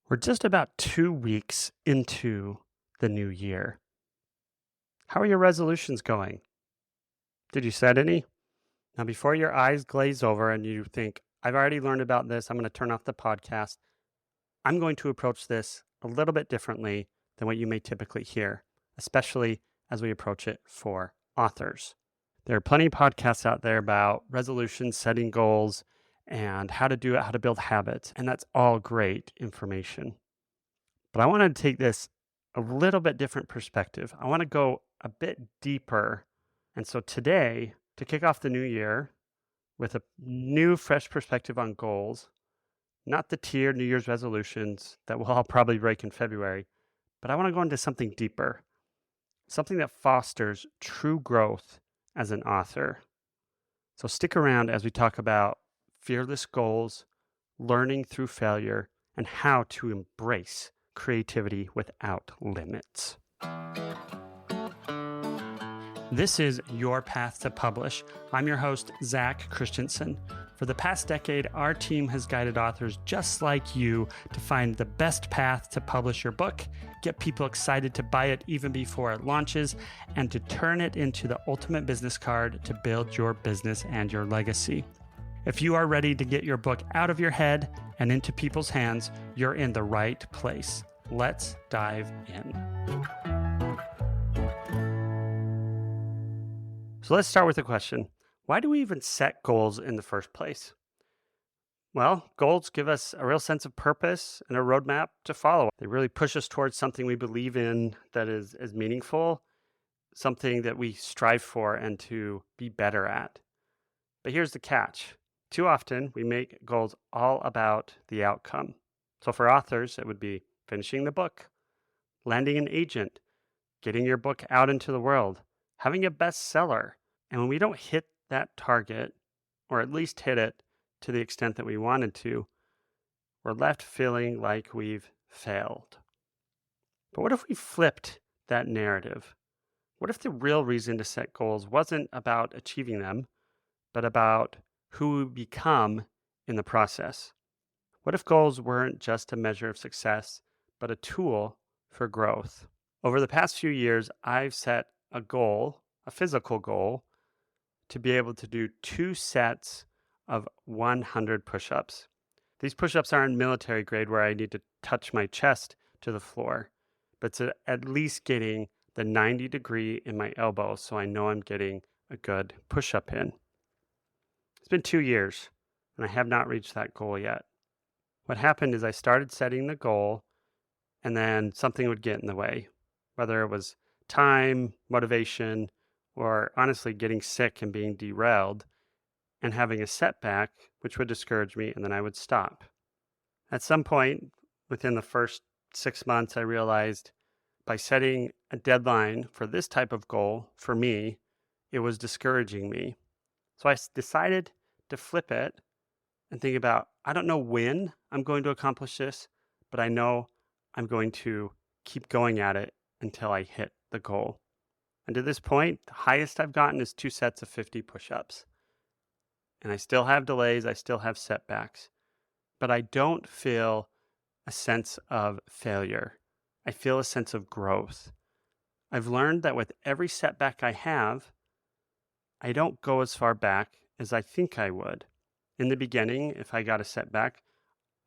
We're just about 2 weeks into the new year. How are your resolutions going? Did you set any? Now, before your eyes glaze over and you think, I've already learned about this, I'm going to turn off the podcast, I'm going to approach this a little bit differently than what you may typically hear, especially as we approach it for authors. There are plenty of podcasts out there about resolutions, setting goals, and how to do it, how to build habits. And that's all great information. But I want to take this a little bit different perspective. I want to go a bit deeper. And so today, to kick off the new year with a new, fresh perspective on goals, not the tiered New Year's resolutions that we'll all probably break in February, but I want to go into something deeper, something that fosters true growth as an author. So stick around as we talk about fearless goals, learning through failure, and how to embrace creativity without limits. This is Your Path to Publish. I'm your host, Zach Christensen. For the past decade, our team has guided authors just like you to find the best path to publish your book, get people excited to buy it even before it launches, and to turn it into the ultimate business card to build your business and your legacy. If you are ready to get your book out of your head and into people's hands, you're in the right place. Let's dive in. So let's start with a question. Why do we even set goals in the first place? Well, goals give us a real sense of purpose and a roadmap to follow. They really push us towards something we believe in that is meaningful, something that we strive for and to be better at. But here's the catch. Too often, we make goals all about the outcome. So for authors, it would be finishing the book, landing an agent, getting your book out into the world, having a bestseller. And when we don't hit that target, or at least hit it to the extent that we wanted to, we're left feeling like we've failed. But what if we flipped that narrative? What if the real reason to set goals wasn't about achieving them, but about who we become in the process? What if goals weren't just a measure of success, but a tool for growth? Over the past few years, I've set a goal, a physical goal, to be able to do 2 sets of 100 push-ups. These push-ups aren't military grade where I need to touch my chest to the floor, but to at least getting the 90 degree in my elbow so I know I'm getting a good push-up in. It's been 2 years and I have not reached that goal yet. What happened is I started setting the goal and then something would get in the way, whether it was time, motivation, or honestly getting sick and being derailed and having a setback, which would discourage me, and then I would stop. At some point within the first 6 months, I realized by setting a deadline for this type of goal, for me, it was discouraging me. So I decided to flip it and think about, I don't know when I'm going to accomplish this, but I know I'm going to keep going at it until I hit the goal. And to this point, the highest I've gotten is 2 sets of 50 push-ups. And I still have delays, I still have setbacks, but I don't feel a sense of failure. I feel a sense of growth. I've learned that with every setback I have, I don't go as far back as I think I would. In the beginning, if I got a setback,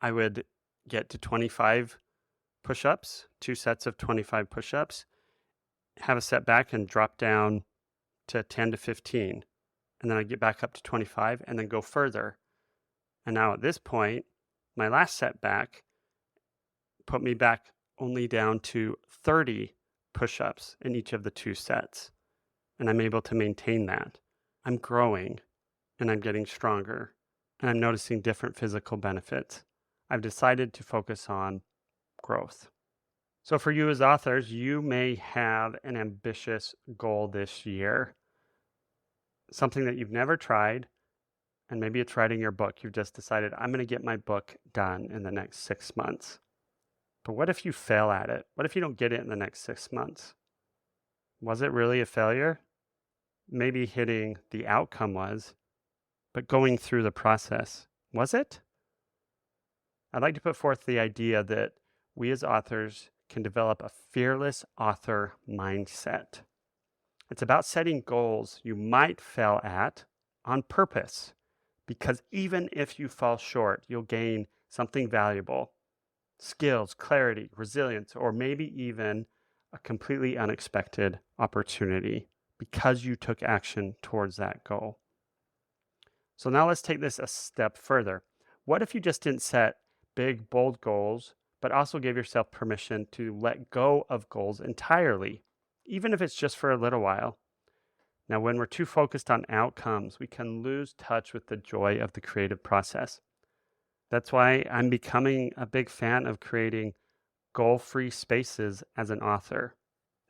I would get to 25 push-ups, 2 sets of 25 push-ups, have a setback and drop down to 10 to 15. And then I get back up to 25 and then go further. And now at this point, my last setback put me back only down to 30 push-ups in each of the 2 sets. And I'm able to maintain that. I'm growing and I'm getting stronger and I'm noticing different physical benefits. I've decided to focus on growth. So for you as authors, you may have an ambitious goal this year, something that you've never tried, and maybe it's writing your book. You've just decided, I'm going to get my book done in the next 6 months. But what if you fail at it? What if you don't get it in the next 6 months? Was it really a failure? Maybe hitting the outcome was, but going through the process, was it? I'd like to put forth the idea that we as authors can develop a fearless author mindset. It's about setting goals you might fail at on purpose, because even if you fall short, you'll gain something valuable: skills, clarity, resilience, or maybe even a completely unexpected opportunity because you took action towards that goal. So now let's take this a step further. What if you just didn't set big, bold goals, but also gave yourself permission to let go of goals entirely, even if it's just for a little while? Now, when we're too focused on outcomes, we can lose touch with the joy of the creative process. That's why I'm becoming a big fan of creating goal-free spaces as an author.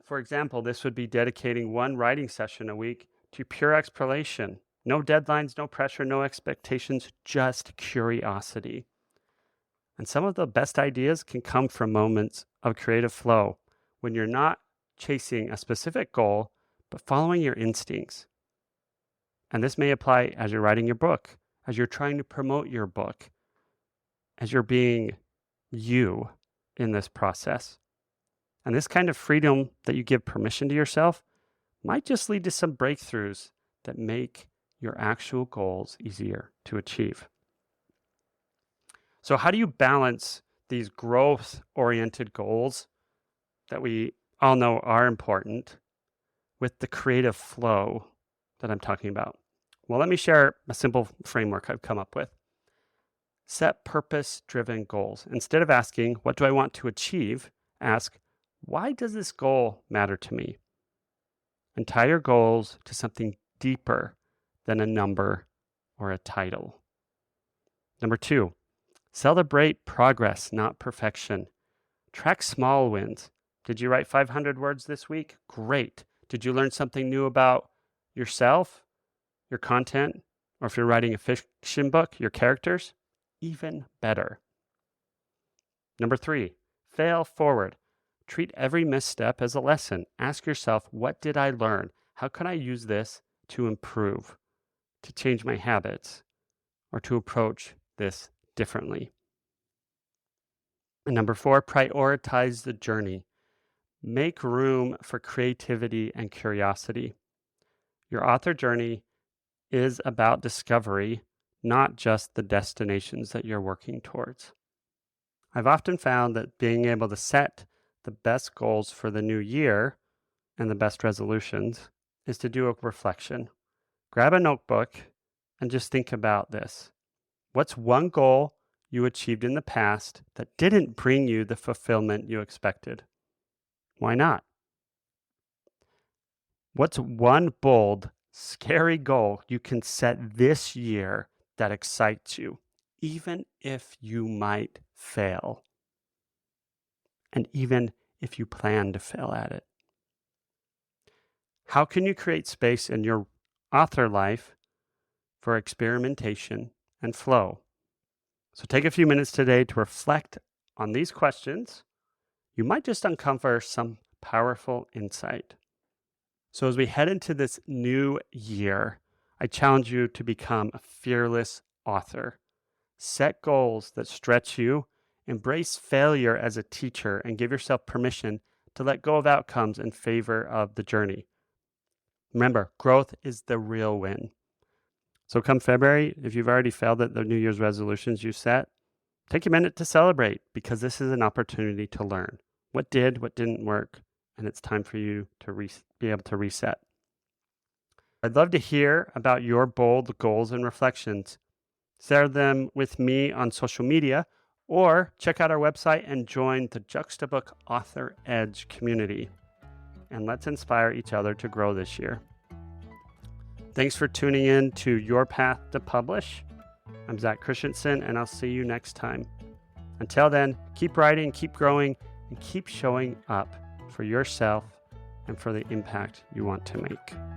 For example, this would be dedicating one writing session a week to pure exploration. No deadlines, no pressure, no expectations, just curiosity. And some of the best ideas can come from moments of creative flow when you're not chasing a specific goal, but following your instincts. And this may apply as you're writing your book, as you're trying to promote your book, as you're being you in this process. And this kind of freedom that you give permission to yourself might just lead to some breakthroughs that make your actual goals easier to achieve. So how do you balance these growth-oriented goals that we all know are important with the creative flow that I'm talking about? Well, let me share a simple framework I've come up with. Set purpose-driven goals. Instead of asking, what do I want to achieve? Ask, why does this goal matter to me? And tie your goals to something deeper than a number or a title. Number 2, celebrate progress, not perfection. Track small wins. Did you write 500 words this week? Great. Did you learn something new about yourself, your content, or if you're writing a fiction book, your characters? Even better. Number 3, fail forward. Treat every misstep as a lesson. Ask yourself, what did I learn? How can I use this to improve, to change my habits, or to approach this differently? And number 4, prioritize the journey. Make room for creativity and curiosity. Your author journey is about discovery, not just the destinations that you're working towards. I've often found that being able to set the best goals for the new year and the best resolutions is to do a reflection. Grab a notebook and just think about this. What's one goal you achieved in the past that didn't bring you the fulfillment you expected? Why not? What's one bold, scary goal you can set this year that excites you, even if you might fail, and even if you plan to fail at it? How can you create space in your author life for experimentation and flow? So take a few minutes today to reflect on these questions. You might just uncover some powerful insight. So as we head into this new year, I challenge you to become a fearless author. Set goals that stretch you, embrace failure as a teacher, and give yourself permission to let go of outcomes in favor of the journey. Remember, growth is the real win. So come February, if you've already failed at the New Year's resolutions you set, take a minute to celebrate, because this is an opportunity to learn what did, what didn't work, and it's time for you to be able to reset. I'd love to hear about your bold goals and reflections. Share them with me on social media, or check out our website and join the Juxtabook Author Edge community. And let's inspire each other to grow this year. Thanks for tuning in to Your Path to Publish. I'm Zach Christensen, and I'll see you next time. Until then, keep writing, keep growing, and keep showing up for yourself and for the impact you want to make.